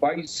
22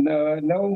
9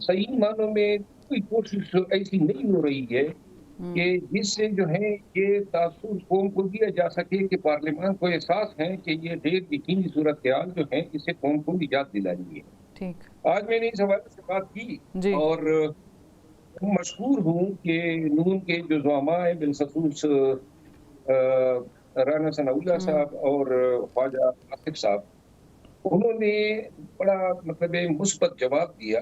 صحیح معنوں میں کوئی کوشش ایسی نہیں ہو رہی ہے کہ جس سے جو ہے یہ تاثر قوم کو دیا جا سکے کہ پارلیمان کو احساس ہے کہ یہ غیر یقینی صورتحال جو ہے اسے قوم کو نجات دلانی ہے. ٹھیک. آج میں نے اس حوالے سے بات کی جی. اور مشکور ہوں کہ نون کے جو زعماء ہیں بالخصوص رانا ثناء اللہ صاحب اور خواجہ آصف صاحب, انہوں نے بڑا مطلب مثبت جواب دیا,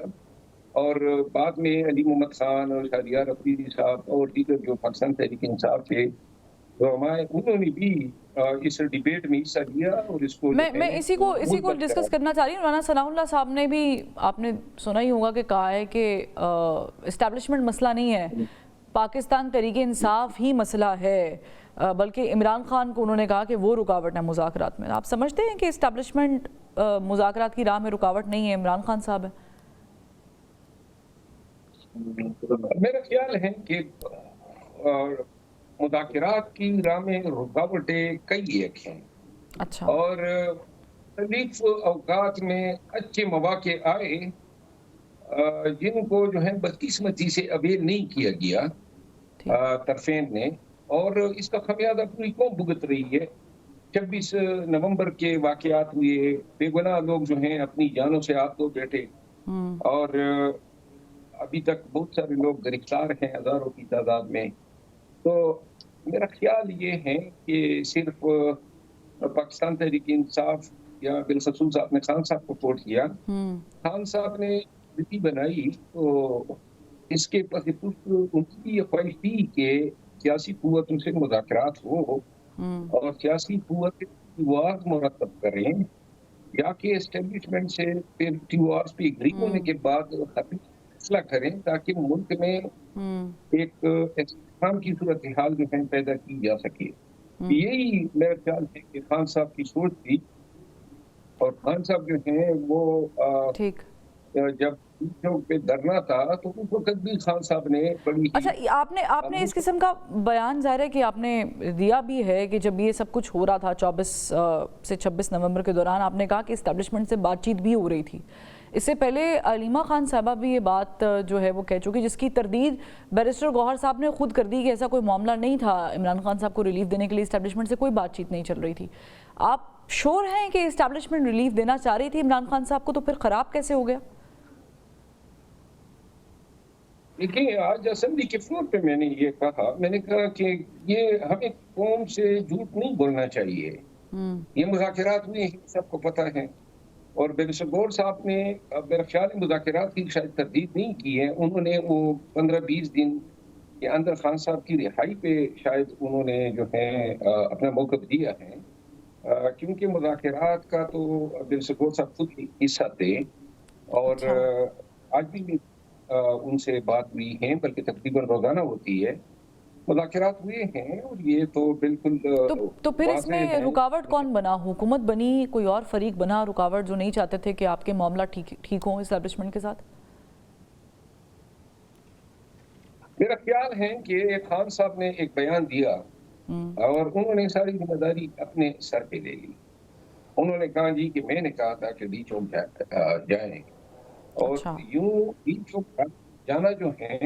اور بعد میں علی محمد خان اور شہریار افریدی صاحب اور دیگر جو پاکستان تحریک انصاف کے زعماء ہیں انہوں نے بھی اس ڈیبیٹ میں حصہ لیا. اور اس کو میں اسی کو ڈسکس کرنا چاہ رہی ہوں. رانا ثناء اللہ صاحب نے بھی, آپ نے سنا ہی ہوگا کہ کہا ہے کہ اسٹیبلشمنٹ مسئلہ نہیں ہے, پاکستان تحریک انصاف ہی مسئلہ ہے, بلکہ عمران خان کو انہوں نے کہا کہ وہ رکاوٹ ہے مذاکرات میں. آپ سمجھتے ہیں کہ اسٹیبلشمنٹ مذاکرات کی راہ میں رکاوٹ نہیں ہے, عمران خان صاحب ہے؟ میرا خیال ہے کہ مذاکرات کی راہ میں رکاوٹیں کئی ایک ہیں. اچھا. اور مختلف اوقات میں اچھے مواقع آئے جن کو جو ہے بدقسمتی سے اویل نہیں کیا گیا طرفین نے, اور اس کا خمیازہ پوری قوم بھگت رہی ہے. 26 نومبر کے واقعات ہوئے, بے گناہ لوگ جو ہیں اپنی جانوں سے ہاتھ دھو بیٹھے, اور ابھی تک بہت سارے لوگ گرفتار ہیں ہزاروں کی تعداد میں. تو میرا خیال یہ ہے کہ صرف پاکستان تحریک انصاف یا بالخصوص آپ نے خان صاحب کو کوٹ کیا, خان صاحب نے کمیٹی بنائی تو اس کے پس ان کی یہ خواہش تھی کہ سیاسی قوتوں سے مذاکرات ہو اور سیاسی قوتیں مرتب کریں, یا کہ اسٹیبلشمنٹ سے پھر ٹیوارز پہ اگری ہونے کے بعد فیصلہ کریں تاکہ ملک میں ایک استحکام کی صورتحال جو ہے پیدا کی جا سکے. یہی میرا خیال ہے کہ خان صاحب کی سوچ تھی, اور خان صاحب جو ہیں وہ جب چوک پہ دھرنا تھا تو اس وقت بھی خان صاحب نے بڑی. اچھا, آپ نے اس قسم کا بیان ظاہر ہے کہ آپ نے دیا بھی ہے کہ جب یہ سب کچھ ہو رہا تھا 24 سے 26 نومبر کے دوران, آپ نے کہا کہ اسٹیبلشمنٹ سے بات چیت بھی ہو رہی تھی. اس سے پہلے علیمہ خان صاحبہ بھی یہ بات جو ہے وہ کہہ چکی, جس کی تردید بیرسٹر گوہر صاحب نے خود کر دی کہ ایسا کوئی معاملہ نہیں تھا, عمران خان صاحب کو ریلیف دینے کے لیے اسٹیبلشمنٹ سے کوئی بات چیت نہیں چل رہی تھی. آپ شور ہیں کہ اسٹیبلشمنٹ ریلیف دینا چاہ رہی تھی عمران خان صاحب کو, تو پھر خراب کیسے ہو گیا؟ دیکھیں, آج اسمبلی کے فلور پہ میں نے یہ کہا, میں نے کہا کہ یہ ہمیں قوم سے جھوٹ نہیں بولنا چاہیے. یہ مذاکرات ہوئے سب کو پتہ ہے, اور بیرسٹر گوہر صاحب نے میرا خیال مذاکرات کی شاید تردید نہیں کی ہے. انہوں نے وہ 15-20 دن کے اندر خان صاحب کی رہائی پہ شاید انہوں نے جو ہے اپنا موقف دیا ہے, کیونکہ مذاکرات کا تو بیرسٹر گوہر صاحب خود حصہ تھے, اور آج بھی ان سے بات ہوئی ہے, بلکہ تقریباً روزانہ ہوتی ہے. مذاکرات ہوئے ہیں, اور یہ تو بالکل تو پھر اس میں رکاوٹ کون بنا؟ حکومت بنی, کوئی اور فریق بنا رکاوٹ, جو نہیں چاہتے تھے کہ آپ کے معاملہ ٹھیک ہوں اسٹیبلشمنٹ کے ساتھ؟ میرا خیال ہے کہ خان صاحب نے ایک بیان دیا اور انہوں نے ساری ذمہ داری اپنے سر پہ لے لی. انہوں نے کہا جی کہ میں نے کہا تھا کہ ڈی چوک جائیں, اور یوں ڈی چوک جانا جو ہے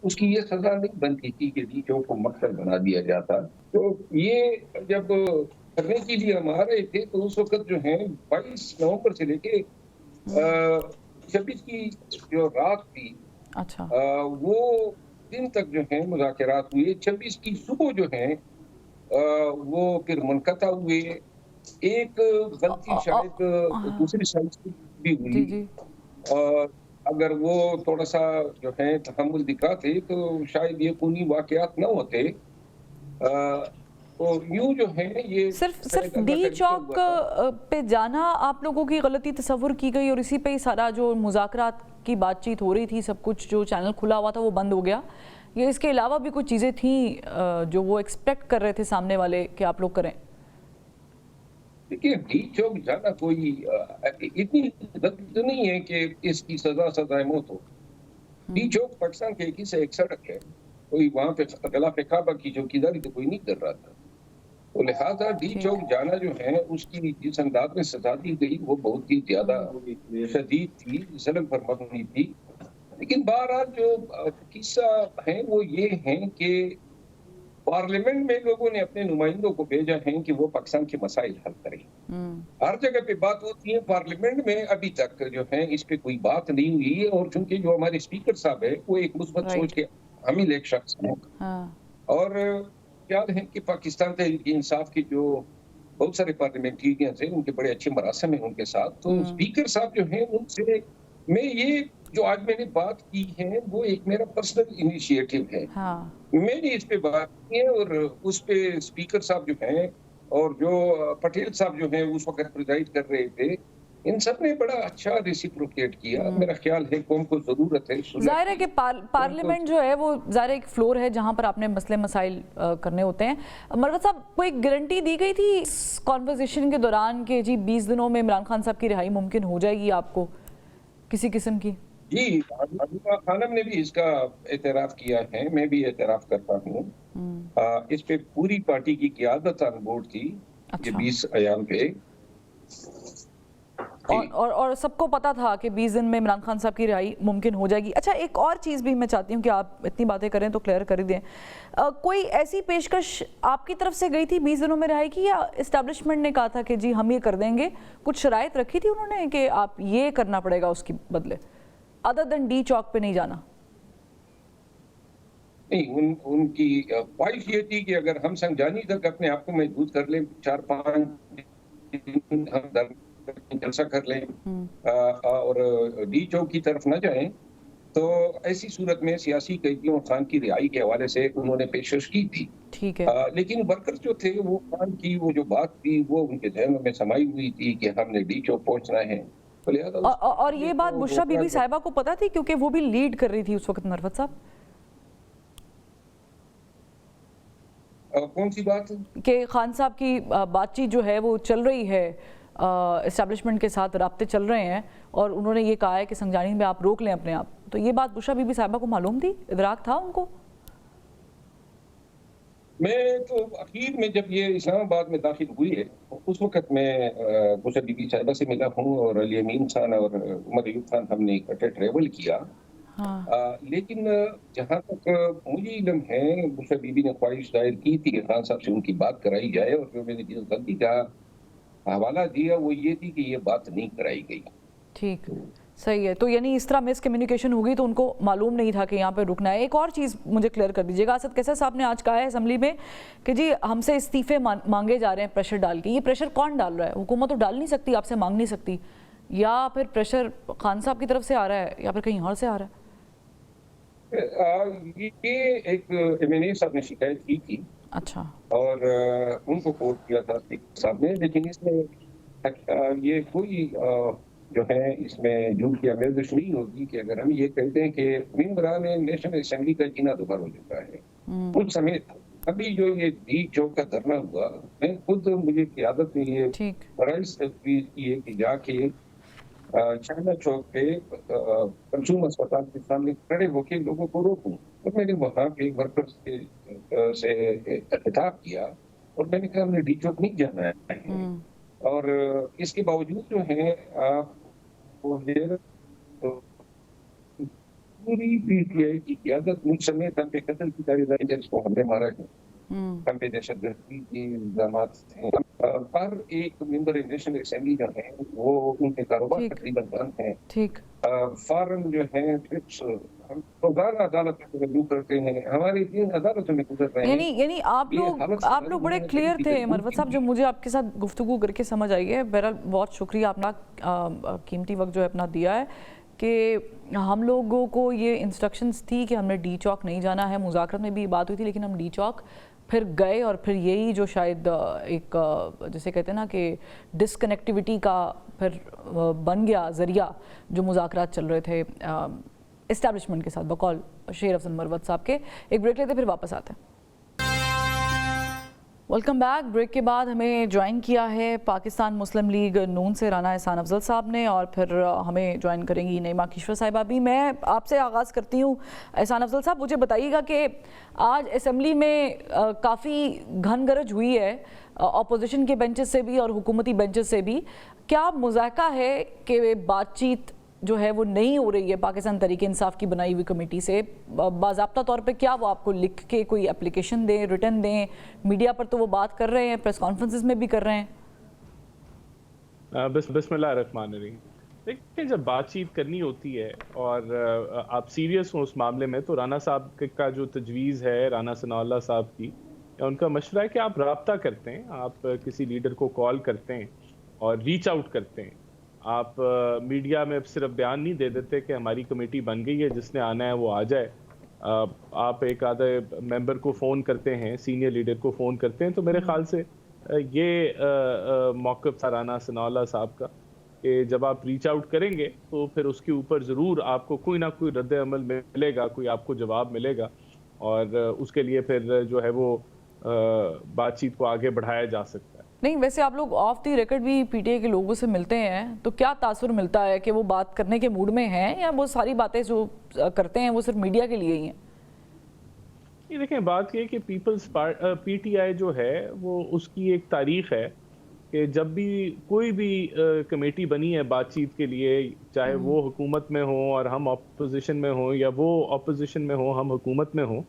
اس کی یہ سزا نہیں بنتی تھی کہ ڈی چوک کو مقصد بنا دیا جاتا. تو یہ جب کرنے کے لیے ہم آ رہے تھے تو اس وقت جو ہے 22 نومبر سے لے کے 26 کی جو رات تھی وہ دن تک جو ہے مذاکرات ہوئے. 26 کی صبح جو ہے وہ پھر منقطع ہوئے. ایک غلطی شاید دوسری سائڈ سے بھی ہوئی, اور اگر وہ تھوڑا سا جو ہے تحمل دکھاتے تو شاید یہ خونی واقعات نہ ہوتے. تو یوں جو ہے یہ صرف ڈی چوک پہ جانا آپ لوگوں کی غلطی تصور کی گئی, اور اسی پہ ہی سارا جو مذاکرات کی بات چیت ہو رہی تھی, سب کچھ جو چینل کھلا ہوا تھا وہ بند ہو گیا. یہ اس کے علاوہ بھی کچھ چیزیں تھیں جو وہ ایکسپیکٹ کر رہے تھے سامنے والے کہ آپ لوگ کریں؟ دیکھیے, ڈی چوک جانا کوئی اتنی غلط نہیں ہے کہ اس کی سزائے موت ہو. ڈی چوک پاکستان کے ایک ہی سے ایک سڑک ہے, کوئی وہاں پہ غلاف کعبہ کی چوکیداری تو کوئی نہیں کر رہا تھا. تو لہٰذا ڈی چوک جانا جو ہے اس کی جس انداز میں سزا دی گئی وہ بہت ہی زیادہ شدید تھی, ظلم پر مبنی تھی. لیکن بہرحال جو قصہ ہے وہ یہ ہے کہ پارلیمنٹ میں لوگوں نے اپنے نمائندوں کو بھیجا ہے کہ وہ پاکستان کے مسائل حل کریں. ہر جگہ پہ بات ہوتی ہے، پارلیمنٹ میں ابھی تک جو ہے اس پہ کوئی بات نہیں ہوئی ہے. اور چونکہ جو ہمارے اسپیکر صاحب ہے وہ ایک مثبت سوچ کے حامل ایک شخص ہیں، اور خیال ہے کہ پاکستان تحریک انصاف کے جو بہت سارے پارلیمنٹیرینز ہیں ان کے بڑے اچھے مراسم ہیں ان کے ساتھ. تو اسپیکر صاحب جو ہیں ان سے میں یہ جو آج میں نے بات کی ہے وہ ایک میرا پرسنل انیشیٹو ہے. میں نے اس پہ بات کی ہے اور اس پہ اسپیکر صاحب جو ہیں اور جو پٹیل صاحب جو ہیں اس وقت پریزائڈ کر رہے تھے، ان سب نے بڑا اچھا ریسیپروکیٹ کیا. میرا خیال ہے قوم کو ضرورت ہے. ظاہر ہے کہ پارلیمنٹ جو ہے وہ ظاہر ایک فلور ہے جہاں پر آپ نے مسئلے مسائل کرنے ہوتے ہیں. مروت صاحب، کوئی گارنٹی دی گئی تھی اس کانورسیشن کے دوران کہ جی 20 دنوں میں عمران خان صاحب کی رہائی ممکن ہو جائے گی آپ کو کسی قسم کی؟ جی، عبداللہ خانم نے بھی اس کا اعتراف کیا ہے، میں بھی اعتراف کرتا ہوں. اس پہ پوری پارٹی کی قیادت آن بورڈ تھی کہ 20 ایام پہ، اور سب کو پتا تھا کہ 20 دن میں عمران خان صاحب کی رہائی ممکن ہو جائے گی. اچھا، ایک اور چیز بھی میں چاہتی ہوں کہ آپ اتنی باتیں کریں تو کلیئر کر دیں. کوئی ایسی پیشکش آپ کی طرف سے گئی تھی 20 دنوں میں رہائی کی، یا اسٹیبلشمنٹ نے کہا تھا کہ جی ہم یہ کر دیں گے؟ کچھ شرائط رکھی تھی انہوں نے کہ آپ یہ کرنا پڑے گا اس کی بدلے، ادر دین ڈی چوک پہ نہیں جانا؟ نہیں، ان کی خواہش یہ تھی کہ اگر ہم سنجانی تک اپنے آپ کو محدود کر لیں، 4-5 دن ہم جلسہ کر لیں اور ڈی چوک کی طرف نہ جائیں، تو ایسی صورت میں سیاسی قیدیوں خان کی رہائی کے حوالے سے انہوں نے پیشکش کی تھی. ٹھیک ہے، لیکن ورکرز جو تھے وہ خان کی وہ جو بات تھی وہ ان کے ذہنوں میں سمائی ہوئی تھی کہ ہم نے ڈی چوک پہنچنا ہے. اور یہ بات بشرا بی بی صاحبہ کو پتا تھی کیونکہ وہ بھی لیڈ کر رہی تھی اس وقت؟ مروت صاحب، کون سی بات؟ کہ خان صاحب کی بات چیت جو ہے وہ چل رہی ہے، اسٹیبلشمنٹ کے ساتھ رابطے چل رہے ہیں، اور انہوں نے یہ کہا ہے کہ سنجانی میں آپ روک لیں اپنے آپ. تو یہ بات بشرا بی بی صاحبہ کو معلوم تھی، ادراک تھا ان کو؟ میں تو اخیر میں جب یہ اسلام آباد میں داخل ہوئی ہے اس وقت میں بشرا بی بی صاحبہ سے ملا ہوں، اور علی امین خان اور عمر ایوب خان ہم نے اکٹھے ٹریول کیا. لیکن جہاں تک مجھے علم ہے بشرا بی بی نے خواہش ظاہر کی تھی کہ خان صاحب سے ان کی بات کرائی جائے، اور جو میں نے جس غلطی کا حوالہ دیا وہ یہ تھی کہ یہ بات نہیں کرائی گئی. ٹھیک، صحیح ہے. تو یعنی اس طرح مس کمیونیکیشن ہوگی تو ان کو معلوم نہیں تھا کہ یہاں پہ رکنا ہے. ایک اور چیز مجھے کلیئر کر دیجیے گا، اسد کیسر صاحب نے آج کہا ہے اسمبلی میں کہ جی ہم سے استعفے مانگے جا رہے ہیں پریشر ڈال کے. یہ پریشر کون ڈال رہا ہے؟ حکومت تو ڈال نہیں سکتی، آپ سے مانگ نہیں سکتی، یا پھر پریشر خان صاحب کی طرف سے آ رہا ہے یا پھر کہیں اور سے آ رہا ہے؟ یہ ایک MNA صاحب نے شکایت کی تھی، اچھا، اور ان کو کوٹ کیا تھا اسپیکر صاحب نے، لیکن اس میں یہ کوئی جو ہے اس میں جھوٹ کی آمیزش نہیں ہوگی کہ اگر ہم یہ کہتے ہیں کہ ممبران نیشنل اسمبلی کا جینا دوبارہ ہو چکا ہے. اس سمیت ابھی جو یہ ڈی چوک کا دھرنا ہوا، میں خود مجھے قیادت میں یہ رائس تجویز کی ہے کہ جا کے چائنا چوک پہ کنزیومر اسپتال کے سامنے کھڑے ہو کے لوگوں کو روکوں. اور میں نے وہاں پہ ورکرز سے خطاب کیا اور میں نے کہا ہم نے ڈی چوک نہیں جانا ہے. اور اس کے باوجود جو ہے آپ پوری PTI کی قیادت مجھ سمیت ہم پہ قتل کی داعش کو ہم نے مارا ہے، ہم پہ دہشت گردی کے الزامات ہیں. ہر ایک ممبر نیشنل اسمبلی جو ہیں وہ ان کے کاروبار تقریباً بند ہیں. فارن جو ہیں ہم روزانہ عدالت میں رجوع کرتے ہیں، ہماری 3 عدالتوں میں گزر رہے ہیں. یعنی آپ لوگ بڑے کلیئر تھے مروت صاحب، جو مجھے آپ کے ساتھ گفتگو کر کے سمجھ آئی ہے. بہرحال بہت شکریہ، اپنا قیمتی وقت جو ہے اپنا دیا ہے. کہ ہم لوگوں کو یہ انسٹرکشنز تھی کہ ہم نے ڈی چوک نہیں جانا ہے. مذاکرات میں بھی بات ہوئی تھی لیکن ہم ڈی چوک پھر گئے، اور پھر یہی جو شاید ایک جیسے کہتے ہیں نا کہ ڈسکنیکٹیوٹی کا پھر بن گیا ذریعہ جو مذاکرات چل رہے تھے اسٹیبلشمنٹ کے ساتھ بقول شیر افضل مروت صاحب کے. ایک بریک لیتے پھر واپس آتے ہیں. Welcome back. بریک کے بعد ہمیں جوائن کیا ہے پاکستان مسلم لیگ نون سے رانا احسان افضل صاحب نے، اور پھر ہمیں جوائن کریں گی نعیمہ کشور صاحبہ بھی. میں آپ سے آغاز کرتی ہوں احسان افضل صاحب، مجھے بتائیے گا کہ آج اسمبلی میں کافی گھن گرج ہوئی ہے اپوزیشن کے بینچز سے بھی اور حکومتی بینچز سے بھی. کیا مذائقہ ہے کہ بات چیت جو ہے وہ نہیں ہو رہی ہے پاکستان تحریک انصاف کی بنائی ہوئی کمیٹی سے، باضابطہ طور پہ کیا وہ آپ کو لکھ کے کوئی اپلیکیشن دیں، ریٹن دیں؟ میڈیا پر تو وہ بات کر رہے ہیں، پریس کانفرنسز میں بھی کر رہے ہیں۔ بسم اللہ الرحمن الرحیم۔ دیکھیں، جب بات چیت کرنی ہوتی ہے اور آپ سیریس ہوں اس معاملے میں، تو رانا صاحب کا جو تجویز ہے، رانا ثناء اللہ صاحب کی، ان کا مشورہ ہے کہ آپ رابطہ کرتے ہیں، آپ کسی لیڈر کو کال کرتے ہیں اور ریچ آؤٹ کرتے ہیں۔ آپ میڈیا میں صرف بیان نہیں دے دیتے کہ ہماری کمیٹی بن گئی ہے، جس نے آنا ہے وہ آ جائے۔ آپ ایک آدھے ممبر کو فون کرتے ہیں، سینئر لیڈر کو فون کرتے ہیں، تو میرے خیال سے یہ موقف تھا رانا ثناء اللہ صاحب کا کہ جب آپ ریچ آؤٹ کریں گے تو پھر اس کے اوپر ضرور آپ کو کوئی نہ کوئی رد عمل ملے گا، کوئی آپ کو جواب ملے گا، اور اس کے لیے پھر جو ہے وہ بات چیت کو آگے بڑھایا جا سکتا ہے۔ نہیں، ویسے آپ لوگ آف دی ریکارڈ بھی پی ٹی آئی کے لوگوں سے ملتے ہیں، تو کیا تاثر ملتا ہے کہ وہ بات کرنے کے موڈ میں ہیں، یا وہ ساری باتیں جو کرتے ہیں وہ صرف میڈیا کے لیے ہی ہیں؟ یہ دیکھیں، بات یہ کہ پی ٹی آئی جو ہے وہ اس کی ایک تاریخ ہے کہ جب بھی کوئی بھی کمیٹی بنی ہے بات چیت کے لیے، چاہے وہ حکومت میں ہوں اور ہم اپوزیشن میں ہوں، یا وہ اپوزیشن میں ہوں ہم حکومت میں ہوں،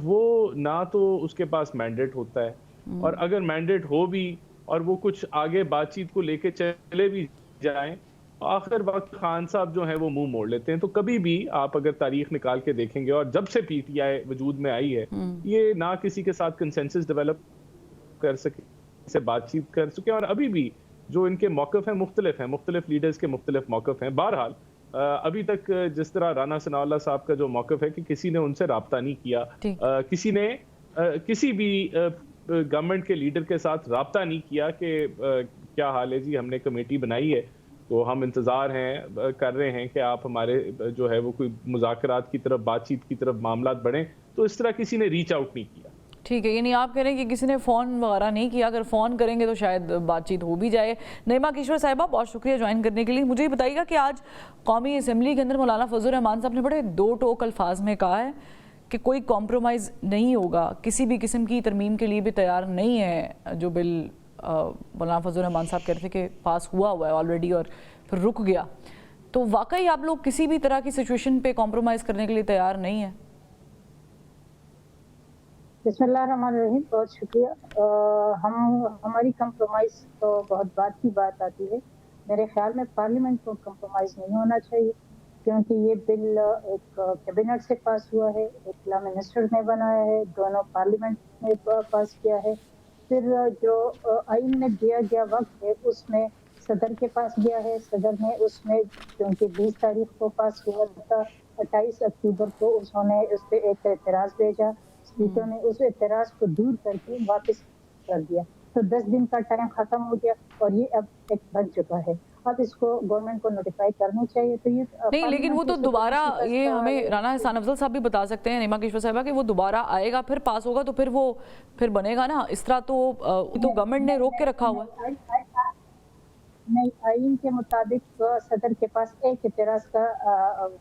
وہ نہ تو اس کے پاس مینڈیٹ ہوتا ہے، اور اگر مینڈیٹ ہو بھی اور وہ کچھ آگے بات چیت کو لے کے چلے بھی جائیں، آخر وقت خان صاحب جو ہیں وہ منہ موڑ لیتے ہیں۔ تو کبھی بھی آپ اگر تاریخ نکال کے دیکھیں گے، اور جب سے پی ٹی آئی وجود میں آئی ہے، یہ نہ کسی کے ساتھ کنسنسس ڈیولپ کر سکے، سے بات چیت کر سکے، اور ابھی بھی جو ان کے موقف ہیں مختلف لیڈرز کے مختلف موقف ہیں۔ بہرحال ابھی تک جس طرح رانا ثناء اللہ صاحب کا جو موقف ہے کہ کسی نے ان سے رابطہ نہیں کیا، کسی نے کسی بھی گورنمنٹ کے لیڈر کے ساتھ رابطہ نہیں کیا کہ کیا حال ہے جی، ہم نے کمیٹی بنائی ہے تو ہم انتظار کر رہے ہیں کہ آپ ہمارے جو ہے وہ کوئی مذاکرات کی طرف، بات چیت کی طرف معاملات بڑھیں، تو اس طرح کسی نے ریچ آؤٹ نہیں کیا۔ ٹھیک ہے، یعنی آپ کہہ رہے ہیں کہ کسی نے فون وغیرہ نہیں کیا، اگر فون کریں گے تو شاید بات چیت ہو بھی جائے۔ نعیمہ کشور صاحبہ، بہت شکریہ جوائن کرنے کے لیے۔ مجھے یہ بتائیے گا کہ آج قومی اسمبلی کے اندر مولانا فضل الرحمان صاحب نے بڑے دو ٹوک الفاظ میں کہا ہے کہ کوئی کمپرومائز نہیں ہوگا، کسی بھی قسم کی ترمیم کے لیے بھی تیار نہیں ہے۔ جو بل مولانا فضل الرحمان صاحب کہہ رہے تھے کہ پاس ہوا ہے آلریڈی اور پھر رک گیا، تو واقعی آپ لوگ کسی بھی طرح کی سچویشن پہ کمپرومائز کرنے کے لیے تیار نہیں ہیں؟ بسم اللہ الرحمن الرحیم، بہت شکریہ۔ ہماری کمپرومائز تو بہت بات کی بات آتی ہے۔ میرے خیال میں پارلیمنٹ کو کمپرومائز نہیں ہونا چاہیے، کیونکہ یہ بل ایک کیبنٹ سے پاس ہوا ہے، ایک لا منسٹر نے بنایا ہے، دونوں پارلیمنٹ نے پاس کیا ہے، پھر جو آئین میں دیا گیا وقت ہے اس میں صدر کے پاس گیا ہے، صدر نے اس میں کیونکہ 20 تاریخ کو پاس ہوا تھا، 28 اکتوبر کو انہوں نے اس پہ ایک اعتراض بھیجا، اسپیکر نے اس اعتراض کو دور کر کے واپس کر دیا، تو 10 دن کا ٹائم ختم ہو گیا اور یہ اب ایک بن چکا ہے۔ اب اس کو گورنمنٹ کو نوٹیفائی کرنا چاہیے۔ تو یہ نہیں، لیکن وہ تو دوبارہ، یہ ہمیں رانا احسان افضل صاحب بھی بتا سکتے ہیں، نعیمہ کشور صاحبہ، کہ وہ دوبارہ آئے گا، پھر پاس ہوگا، تو پھر وہ پھر بنے گا نا۔ اس طرح تو گورنمنٹ نے روک کے رکھا ہوا ہے۔ نہیں، آئین کے مطابق صدر کے پاس ایک اعتراض کا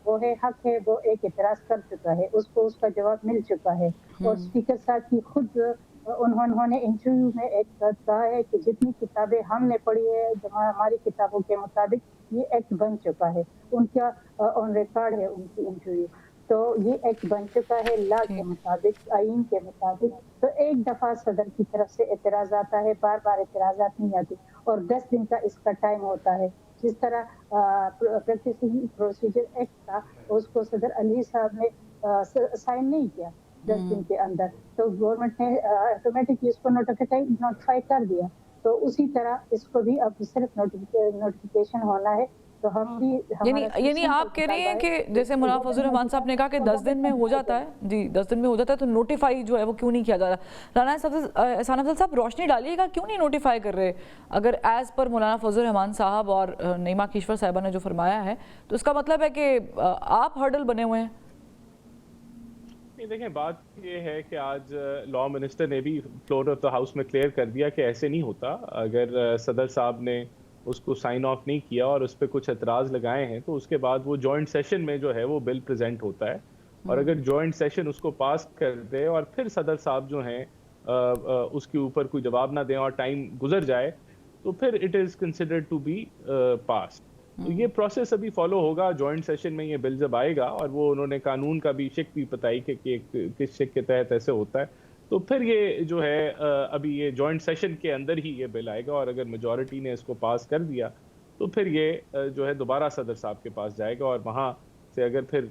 وہ ہے، حق ہے، وہ ایک اعتراض کر چکا ہے، اس کو اس کا جواب مل چکا ہے، اور اسپیکر صاحب کی خود انہوں نے انٹرویو میں ایک کہا ہے کہ جتنی کتابیں ہم نے پڑھی ہے، ہماری کتابوں کے مطابق یہ ایکٹ بن چکا ہے، ان کا آن ریکارڈ ہے ان کی انٹرویو، تو یہ ایکٹ بن چکا ہے لا کے مطابق، آئین کے مطابق۔ تو ایک دفعہ صدر کی طرف سے اعتراض آتا ہے، بار بار اعتراضات نہیں آتی، اور 10 دن کا اس کا ٹائم ہوتا ہے۔ جس طرح پریکٹسنگ پروسیجر ایکٹ تھا، اس کو صدر علی صاحب نے سائن نہیں کیا 10 دن کے اندر، تو گورنمنٹ نے آٹومیٹکلی اس کو نوٹیفائی کر دیا، تو اسی طرح اس کو بھی اب صرف نوٹیفیکیشن ہونا ہے۔ تو ہم بھی یعنی آپ کہہ رہے ہیں کہ جیسے مولانا فضل الرحمان صاحب نے کہا کہ 10 دن میں ہو جاتا ہے، جی 10 دن میں ہو جاتا ہے، تو نوٹیفائی جو ہے وہ کیوں نہیں کیا جا رہا؟ رانا احسان افضل صاحب، روشنی ڈالیے گا، کیوں نہیں نوٹیفائی کر رہے؟ اگر ایز پر مولانا فضل الرحمان صاحب اور نعیمہ کشور صاحبہ نے جو فرمایا ہے، تو اس کا مطلب ہے کہ آپ ہرڈل بنے ہوئے ہیں۔ دیکھیں، بات یہ ہے کہ آج لا منسٹر نے بھی فلور آف دا ہاؤس میں کلیئر کر دیا کہ ایسے نہیں ہوتا۔ اگر صدر صاحب نے اس کو سائن آف نہیں کیا اور اس پہ کچھ اعتراض لگائے ہیں، تو اس کے بعد وہ جوائنٹ سیشن میں جو ہے وہ بل پریزنٹ ہوتا ہے، اور اگر جوائنٹ سیشن اس کو پاس کر دے اور پھر صدر صاحب جو ہیں اس کے اوپر کوئی جواب نہ دیں اور ٹائم گزر جائے، تو پھر it is considered to be pass. تو یہ پروسیس ابھی فالو ہوگا. جوائنٹ سیشن میں یہ بل جب آئے گا اور وہ انہوں نے قانون کا بھی شق بھی بتائی کہ کس شق کے تحت ایسے ہوتا ہے, تو پھر یہ جو ہے ابھی یہ جوائنٹ سیشن کے اندر ہی یہ بل آئے گا, اور اگر میجورٹی نے اس کو پاس کر دیا تو پھر یہ جو ہے دوبارہ صدر صاحب کے پاس جائے گا, اور وہاں سے اگر پھر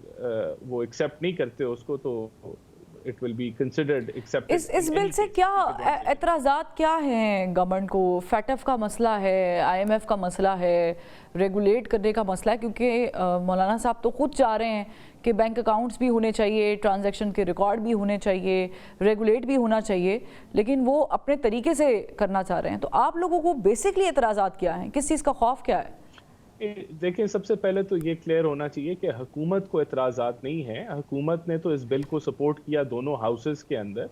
وہ ایکسیپٹ نہیں کرتے اس کو تو it will be considered accepted. اس بل سے کیا اعتراضات کیا ہیں گورنمنٹ کو؟ فیٹف کا مسئلہ ہے, آئی ایم ایف کا مسئلہ ہے, ریگولیٹ کرنے کا مسئلہ ہے, کیونکہ مولانا صاحب تو خود چاہ رہے ہیں کہ بینک اکاؤنٹس بھی ہونے چاہیے, ٹرانزیکشن کے ریکارڈ بھی ہونے چاہیے, ریگولیٹ بھی ہونا چاہیے, لیکن وہ اپنے طریقے سے کرنا چاہ رہے ہیں. تو آپ لوگوں کو بیسکلی اعتراضات کیا ہیں, کس چیز کا خوف کیا ہے؟ دیکھیں, سب سے پہلے تو یہ کلیئر ہونا چاہیے کہ حکومت کو اعتراضات نہیں ہیں. حکومت نے تو اس بل کو سپورٹ کیا دونوں ہاؤسز کے اندر.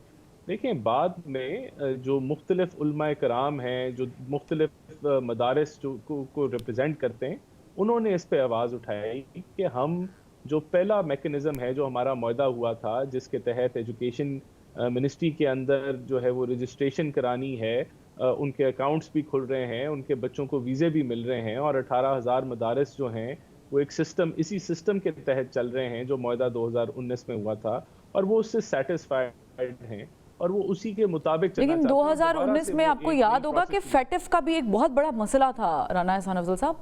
دیکھیں, بعد میں جو مختلف علماء کرام ہیں, جو مختلف مدارس کو ریپرزینٹ کرتے ہیں, انہوں نے اس پہ آواز اٹھائی کہ ہم جو پہلا میکنزم ہے جو ہمارا معاہدہ ہوا تھا, جس کے تحت ایجوکیشن منسٹری کے اندر جو ہے وہ رجسٹریشن کرانی ہے, ان کے اکاؤنٹس بھی کھل رہے ہیں, ان کے بچوں کو ویزے بھی مل رہے ہیں, اور 18,000 مدارس جو ہیں وہ ایک اسی سسٹم کے تحت چل رہے ہیں جو معاہدہ 2019 میں ہوا تھا, اور وہ اس سے سیٹسفائیڈ ہیں اور وہ اسی کے مطابق چلنا چاہتے ہیں. لیکن 2019 میں آپ کو یاد ہوگا کہ فیٹف کا بھی ایک بہت بڑا مسئلہ تھا رانا احسان افضل صاحب,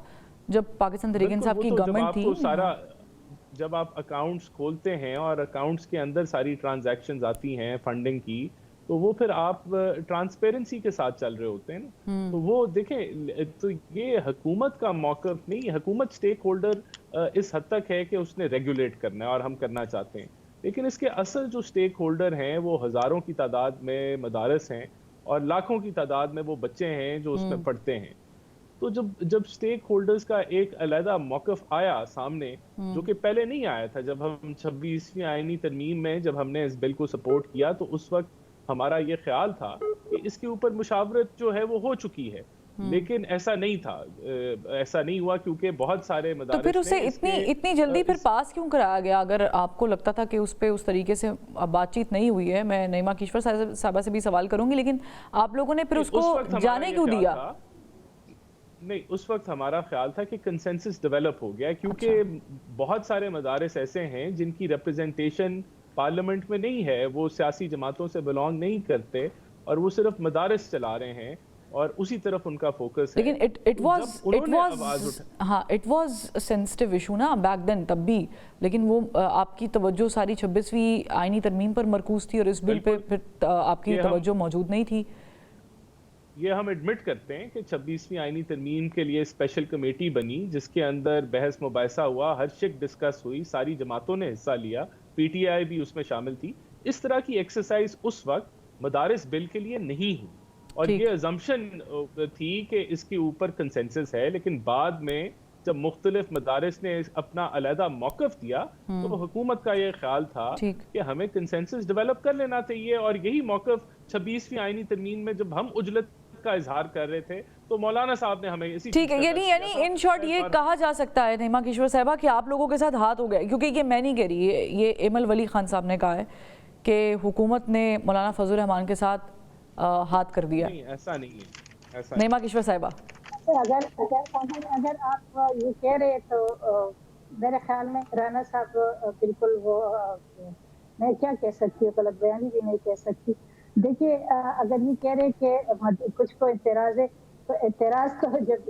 جب پاکستان تحریک انصاف کی گورنمنٹ تھی. جب آپ اکاؤنٹس کھولتے ہیں اور اکاؤنٹس کے اندر ساری ٹرانزیکشنز آتی ہیں فنڈنگ کی, تو وہ پھر آپ ٹرانسپیرنسی کے ساتھ چل رہے ہوتے ہیں نا. تو وہ دیکھیں, تو یہ حکومت کا موقف نہیں. حکومت سٹیک ہولڈر اس حد تک ہے کہ اس نے ریگولیٹ کرنا ہے, اور ہم کرنا چاہتے ہیں, لیکن اس کے اصل جو سٹیک ہولڈر ہیں وہ ہزاروں کی تعداد میں مدارس ہیں, اور لاکھوں کی تعداد میں وہ بچے ہیں جو اس میں پڑھتے ہیں. تو جب سٹیک ہولڈرز کا ایک علیحدہ موقف آیا سامنے, جو کہ پہلے نہیں آیا تھا, جب ہم 26ویں آئینی ترمیم میں جب ہم نے اس بل کو سپورٹ کیا تو اس وقت ہمارا یہ خیال تھا کہ اس کے اوپر مشاورت جو ہے وہ ہو چکی ہے, لیکن ایسا نہیں تھا, ایسا نہیں ہوا, کیونکہ بہت سارے مدارس. تو پھر اسے اتنی جلدی پھر پاس کیوں کرایا گیا؟ اگر آپ کو لگتا تھا کہ اس پہ اس طریقے سے بات چیت نہیں ہوئی ہے, میں نعیمہ کشور صاحبہ سے بھی سوال کروں گی, لیکن آپ لوگوں نے پھر اس کو جانے کیوں دیا؟ نہیں, اس وقت ہمارا خیال تھا کہ کنسنسس ڈیولپ ہو گیا, کیونکہ بہت سارے مدارس ایسے ہیں جن کی ریپرزنٹیشن پارلیمنٹ میں نہیں ہے, وہ سیاسی جماعتوں سے بلانگ نہیں کرتے, اور وہ صرف مدارس چلا رہے ہیں, اور اسی طرف ان کا فوکس ہے. لیکن اٹ واز سینسٹیو ایشو نا بیک دین, تب بھی, لیکن وہ آپ کی توجہ ساری 26ویں آئینی ترمیم پر مرکوز تھی, اور اس بل پہ پھر آپ کی توجہ موجود نہیں تھی. یہ ہم ایڈمٹ کرتے ہیں کہ 26ویں آئینی ترمیم کے لیے اسپیشل کمیٹی بنی, جس کے اندر بحث مباحثہ ہوا, ہر شق ڈسکس ہوئی, ساری جماعتوں نے حصہ لیا, پی ٹی آئی بھی اس میں شامل تھی. اس طرح کی ایکسرسائز اس وقت مدارس بل کے لیے نہیں ہوئی, اور یہ ازمپشن تھی کہ اس کے اوپر کنسنسس ہے. لیکن بعد میں جب مختلف مدارس نے اپنا علیحدہ موقف دیا تو حکومت کا یہ خیال تھا کہ ہمیں کنسنسس ڈیولپ کر لینا چاہیے, اور یہی موقف 26ویں آئینی ترمیم میں جب ہم عجلت کا اظہار کر رہے تھے تو مولانا صاحب نے ہمیں اسی ٹھیک ہے. یعنی ان شارٹ یہ کہا جا سکتا ہے نعیمہ کشور صاحبہ کہ آپ لوگوں کے ساتھ ہاتھ ہو گئے, کیونکہ یہ میں نہیں کہہ رہی, یہ ایمل ولی خان صاحب نے کہا ہے کہ حکومت نے مولانا فضل الرحمان کے ساتھ ہاتھ کر دیا. نہیں, ایسا نہیں ہے. نعیمہ کشور صاحبہ, اگر آپ یہ کہہ رہے تو میرے خیال میں رانا صاحب بالکل وہ, میں کیا کہہ سکتی ہوں, غلط بیانی بھی نہیں کہہ سکتی. دیکھیے, اگر یہ کہہ رہے کہ کچھ کو اعتراض ہے, تو اعتراض تو جب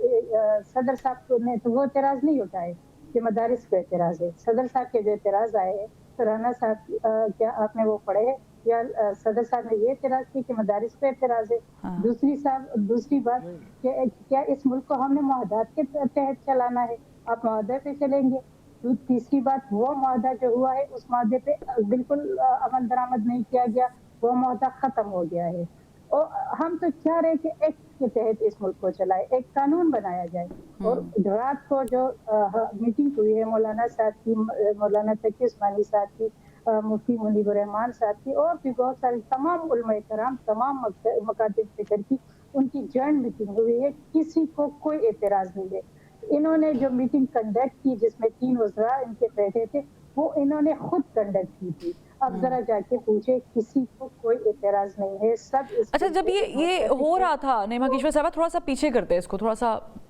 صدر صاحب نے تو وہ اعتراض نہیں اٹھائے کہ مدارس کو اعتراض ہے. صدر صاحب کے جو اعتراض آئے ہیں, تو رانا صاحب کیا آپ نے وہ پڑھے ہیں, یا صدر صاحب نے یہ اعتراض کی کہ مدارس پہ اعتراض ہے؟ دوسری بات کہ کیا اس ملک کو ہم نے معاہدات کے تحت چلانا ہے؟ آپ معاہدے پہ چلیں گے. تیسری بات, وہ معاہدہ جو ہوا ہے اس معاہدے پہ بالکل عمل درآمد نہیں کیا گیا, وہ معاہدہ ختم ہو گیا ہے. اور ہم تو چاہ رہے کہ ایکٹ کے تحت اس ملک کو چلائے, ایک قانون بنایا جائے. اور رات کو جو میٹنگ ہوئی ہے مولانا صاحب کی, مولانا تقی عثمانی صاحب کی, مفتی منیب الرحمان صاحب کی, اور بھی بہت سارے تمام علماء کرام, تمام مکاتب فکر کی, ان کی جوائنٹ میٹنگ ہوئی ہے, کسی کو کوئی اعتراض نہیں ہے. انہوں نے جو میٹنگ کنڈکٹ کی جس میں 3 وزراء ان کے بیٹھے تھے, وہ انہوں نے خود کنڈکٹ کی تھی. اب ذرا جا کے پوچھے, کسی کو کوئی اعتراض نہیں ہے, سب. اچھا, جب یہ ہو رہا تھا نعیمہ کشور صاحبہ, تھوڑا سا پیچھے کرتے ہیں اس کو, تھوڑا سا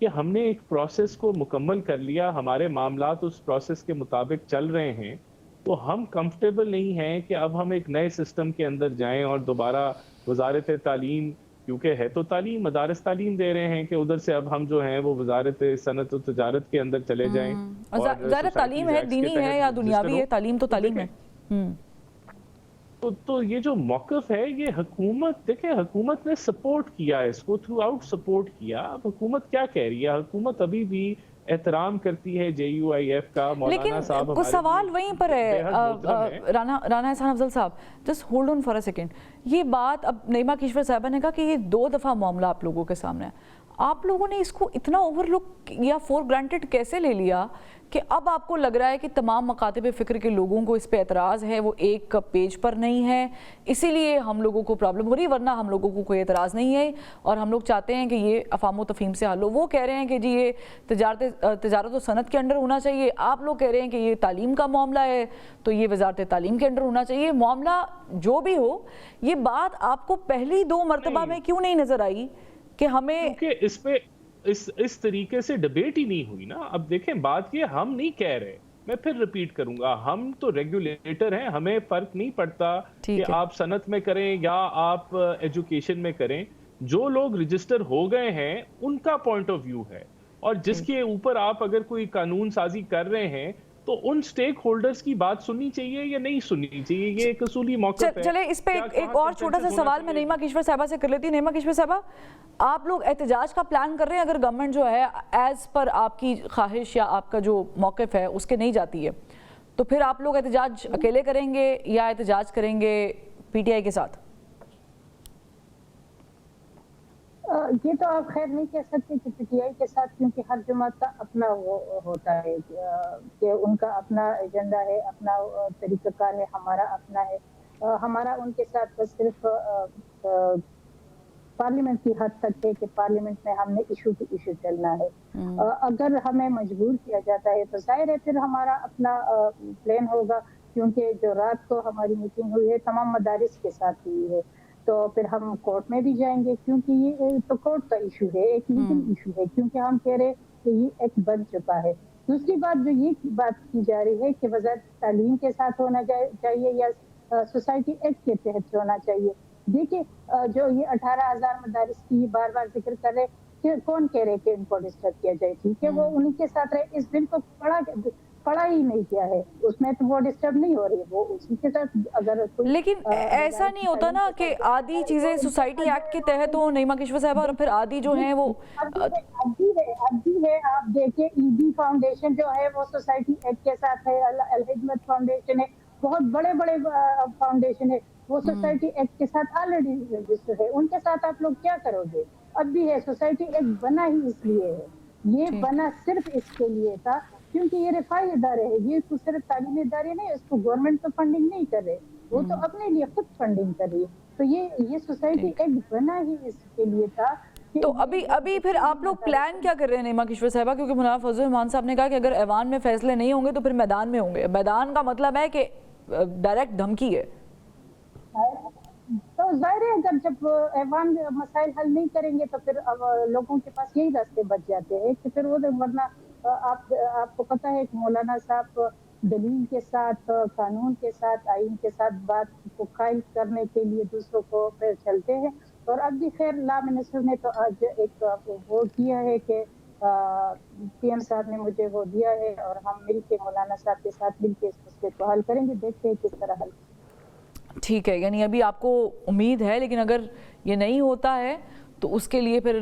کہ ہم نے ایک پروسیس کو مکمل کر لیا, ہمارے معاملات اس پروسیس کے مطابق چل رہے ہیں, تو ہم کمفرٹیبل نہیں ہیں کہ اب ہم ایک نئے سسٹم کے اندر جائیں اور دوبارہ وزارت تعلیم, کیونکہ ہے تو تعلیم, مدارس تعلیم دے رہے ہیں, کہ ادھر سے اب ہم جو ہیں وہ وزارت صنعت و تجارت کے اندر چلے جائیں. وزارت تعلیم ہے, دینی ہے یا دنیاوی ہے, تعلیم تو تعلیم ہے. تو یہ جو موقف ہے یہ حکومت, دیکھیں حکومت نے سپورٹ کیا اس کو, تھرو آؤٹ سپورٹ کیا. اب حکومت کیا کہہ رہی ہے؟ حکومت ابھی بھی احترام کرتی ہے JUIF کا. مولانا صاحب لیکن کچھ سوال وہیں پر ہے رانا احسان افضل صاحب, just hold on for a second. یہ بات اب نعیمہ کشور صاحبہ نے کہا کہ یہ 2 دفعہ معاملہ آپ لوگوں کے سامنے ہے. آپ لوگوں نے اس کو اتنا اوور لک یا فور گرانٹڈ کیسے لے لیا کہ اب آپ کو لگ رہا ہے کہ تمام مکاتب فکر کے لوگوں کو اس پہ اعتراض ہے, وہ ایک پیج پر نہیں ہے, اسی لیے ہم لوگوں کو پرابلم ہو رہی ہے, ورنہ ہم لوگوں کو کوئی اعتراض نہیں ہے اور ہم لوگ چاہتے ہیں کہ یہ افہام و تفہیم سے حل ہو. وہ کہہ رہے ہیں کہ جی یہ تجارت و صنعت کے انڈر ہونا چاہیے, آپ لوگ کہہ رہے ہیں کہ یہ تعلیم کا معاملہ ہے تو یہ وزارت تعلیم کے انڈر ہونا چاہیے. معاملہ جو بھی ہو, یہ بات آپ کو پہلی 2 مرتبہ میں کیوں نہیں نظر آئی کہ ہمیں, کیونکہ اس پہ اس طریقے سے ڈیبیٹ ہی نہیں ہوئی نا. اب دیکھیں بات یہ, ہم نہیں کہہ رہے, میں پھر ریپیٹ کروں گا, ہم تو ریگولیٹر ہیں, ہمیں فرق نہیں پڑتا کہ آپ صنعت میں کریں یا آپ ایجوکیشن میں کریں. جو لوگ رجسٹر ہو گئے ہیں ان کا پوائنٹ آف ویو ہے, اور جس کے اوپر آپ اگر کوئی قانون سازی کر رہے ہیں تو ان سٹیک ہولڈرز کی بات سننی چاہیے یا نہیں سننی چاہیے, یہ ایک اصولی موقف ہے. چلے اس پہ ایک اور چھوٹا سا سوال میں نعیمہ کشور صاحبہ سے کر لیتی ہوں. نعیمہ کشور صاحبہ, آپ لوگ احتجاج کا پلان کر رہے ہیں اگر گورنمنٹ جو ہے ایز پر آپ کی خواہش یا آپ کا جو موقف ہے اس کے نہیں جاتی ہے, تو پھر آپ لوگ احتجاج اکیلے کریں گے یا احتجاج کریں گے PTI کے ساتھ؟ یہ تو آپ خیر نہیں کہہ سکتے کہ PTI کے ساتھ, کیونکہ ہر جماعت کا اپنا وہ ہوتا ہے کہ ان کا اپنا ایجنڈا ہے, اپنا طریقہ کار ہے, ہمارا اپنا ہے. ہمارا ان کے ساتھ بس صرف پارلیمنٹ کی حد تک ہے کہ پارلیمنٹ میں ہم نے ایشو چلنا ہے. اگر ہمیں مجبور کیا جاتا ہے تو ظاہر ہے پھر ہمارا اپنا پلان ہوگا, کیونکہ جو رات کو ہماری میٹنگ ہوئی ہے تمام مدارس کے ساتھ ہوئی ہے, تو پھر ہم کورٹ میں بھی جائیں گے, کیونکہ یہ تو کورٹ کا ایشو ہے, ایک لیگل ایشو ہے, کیونکہ ہم کہہ رہے کہ یہ ایکٹ بن چکا ہے. دوسری بات جو یہ بات کی جا رہی ہے کہ وزارت تعلیم کے ساتھ ہونا چاہیے یا سوسائٹی ایکٹ کے تحت ہونا چاہیے. دیکھیں جو یہ 18,000 مدارس کی بار بار ذکر کر رہے کہ کون کہہ رہے کہ ان کو ڈسٹرب کیا جائے, ٹھیک ہے وہ انہیں کے ساتھ رہے, اس بل کو پڑھا ہی نہیں کیا ہے, اس میں تو وہ ڈسٹرب نہیں ہو رہی, وہ اسی کے ساتھ اگر لیکن ایسا نہیں ہوتا نا کہ آدھی چیزیں سوسائٹی ایکٹ کے تحت ہوں نعیمہ کشور صاحبہ, اور پھر آدھی جو ہیں وہ آدھی ہے. آپ دیکھیں ED فاؤنڈیشن جو ہے وہ سوسائٹی ایکٹ کے ساتھ ہے, الحکمت فاؤنڈیشن ہے, بہت بڑے فاؤنڈیشن ہے, وہ سوسائٹی ایکٹ کے ساتھ آلریڈی رجسٹر ہے. ان کے ساتھ آپ لوگ کیا کرو گے؟ اب بھی ہے, سوسائٹی ایکٹ بنا ہی اس لیے ہے, یہ بنا صرف اس کے لیے تھا کیونکہ یہ رفاہی ادارے ہے, یہ تو صرف تعلیمی ادارے نہیں, اس کو گورنمنٹ تو فنڈنگ نہیں کر رہے, وہ تو اپنے لیے خود فنڈنگ کر رہی ہے. تو یہ سوسائٹی ایکٹ بنا ہی اس کے لیے تھا. تو ابھی پھر آپ لوگ پلان کیا کر رہے ہیں نعیمہ کشور صاحبہ؟ کیونکہ مولانا فضل الرحمان صاحب نے کہا کہ اگر ایوان میں فیصلے نہیں ہوں گے تو پھر میدان میں ہوں گے. میدان کا مطلب ہے کہ ڈائریکٹ دھمکی ہے. تو ظاہر ہے جب ایوان مسائل حل نہیں کریں گے تو پھر لوگوں کے پاس یہی راستے بچ جاتے ہیں کہ پھر وہ, ورنہ آپ کو پتہ ہے کہ مولانا صاحب دلیل کے ساتھ, قانون کے ساتھ, آئین کے ساتھ بات کو قائل کرنے کے لیے دوسروں کو پھر چلتے ہیں. اور اب بھی خیر لا منسٹر نے تو آج ایک وہ کیا ہے کہ PM صاحب نے مجھے وہ دیا ہے اور ہم مل کے مولانا صاحب کے ساتھ مل کے اس مسئلے کو حل کریں گے, دیکھتے ہیں کس طرح حل. ٹھیک ہے, یعنی ابھی آپ کو امید ہے, لیکن اگر یہ نہیں ہوتا ہے تو اس کے لیے پھر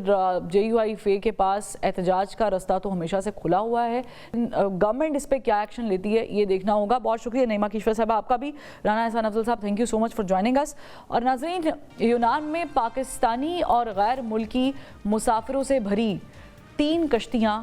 JUIF کے پاس احتجاج کا رستہ تو ہمیشہ سے کھلا ہوا ہے. گورنمنٹ اس پہ کیا ایکشن لیتی ہے یہ دیکھنا ہوگا. بہت شکریہ نعیمہ کشور صاحبہ آپ کا بھی. رانا احسان افضل صاحب, thank you so much for joining اس. اور ناظرین, یونان میں پاکستانی اور غیر ملکی مسافروں سے بھری 3 کشتیاں